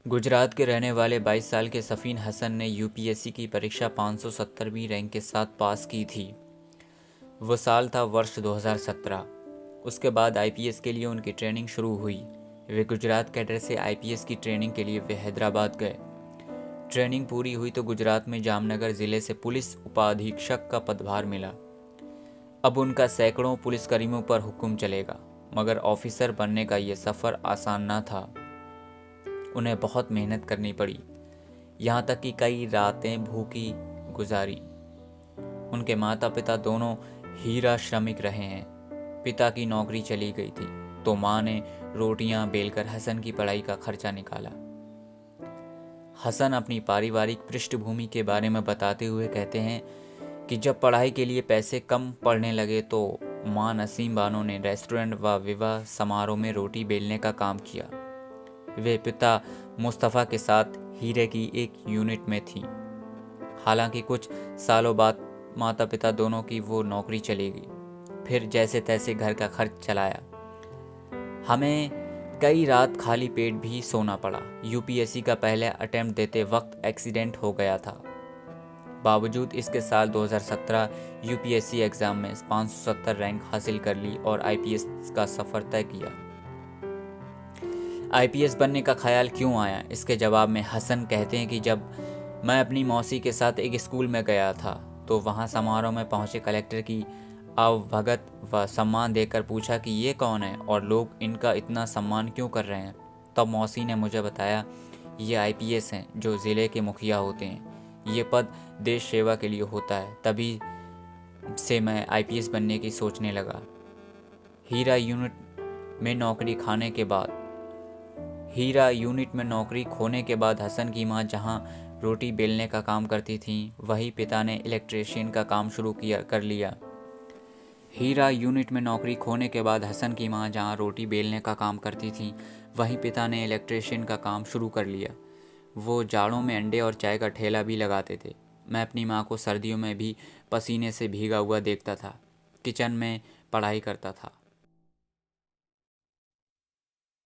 गुजरात के रहने वाले 22 साल के सफ़ीन हसन ने यूपीएससी की परीक्षा 570वीं रैंक के साथ पास की थी। वो साल था वर्ष 2017। उसके बाद आईपीएस के लिए उनकी ट्रेनिंग शुरू हुई। वे गुजरात कैडर से आईपीएस की ट्रेनिंग के लिए वे हैदराबाद गए। ट्रेनिंग पूरी हुई तो गुजरात में जामनगर ज़िले से पुलिस उपाधीक्षक का पदभार मिला। अब उनका सैकड़ों पुलिसकर्मियों पर हुक्म चलेगा, मगर ऑफिसर बनने का ये सफ़र आसान न था। उन्हें बहुत मेहनत करनी पड़ी, यहाँ तक कि कई रातें भूखी गुजारी। उनके माता पिता दोनों हीरा श्रमिक रहे हैं। पिता की नौकरी चली गई थी तो माँ ने रोटियां बेलकर हसन की पढ़ाई का खर्चा निकाला। हसन अपनी पारिवारिक पृष्ठभूमि के बारे में बताते हुए कहते हैं कि जब पढ़ाई के लिए पैसे कम पड़ने लगे तो माँ नसीम बानो ने रेस्टोरेंट व विवाह समारोह में रोटी बेलने का काम किया। वे पिता मुस्तफ़ा के साथ हीरे की एक यूनिट में थीं। हालांकि कुछ सालों बाद माता पिता दोनों की वो नौकरी चली गई। फिर जैसे तैसे घर का खर्च चलाया। हमें कई रात खाली पेट भी सोना पड़ा। यूपीएससी का पहले अटेम्प्ट देते वक्त एक्सीडेंट हो गया था। बावजूद इसके साल 2017 यूपीएससी एग्ज़ाम में 570 रैंक हासिल कर ली और आईपीएस का सफ़र तय किया। आईपीएस बनने का ख्याल क्यों आया? इसके जवाब में हसन कहते हैं कि जब मैं अपनी मौसी के साथ एक स्कूल में गया था तो वहाँ समारोह में पहुँचे कलेक्टर की आवभगत व सम्मान देकर पूछा कि ये कौन है और लोग इनका इतना सम्मान क्यों कर रहे हैं। तब मौसी ने मुझे बताया, ये आईपीएस हैं जो ज़िले के मुखिया होते हैं। ये पद देश सेवा के लिए होता है। तभी से मैं आईपीएस बनने की सोचने लगा। हीरा यूनिट में नौकरी खोने के बाद हसन की मां जहां रोटी बेलने का काम करती थीं, वहीं पिता ने इलेक्ट्रीशियन का काम शुरू कर लिया। हीरा यूनिट में नौकरी खोने के बाद हसन की मां जहां रोटी बेलने का काम करती थीं, वहीं पिता ने इलेक्ट्रीशियन का काम शुरू कर लिया। वो जाड़ों में अंडे और चाय का ठेला भी लगाते थे। मैं अपनी माँ को सर्दियों में भी पसीने से भीगा हुआ देखता था। किचन में पढ़ाई करता था।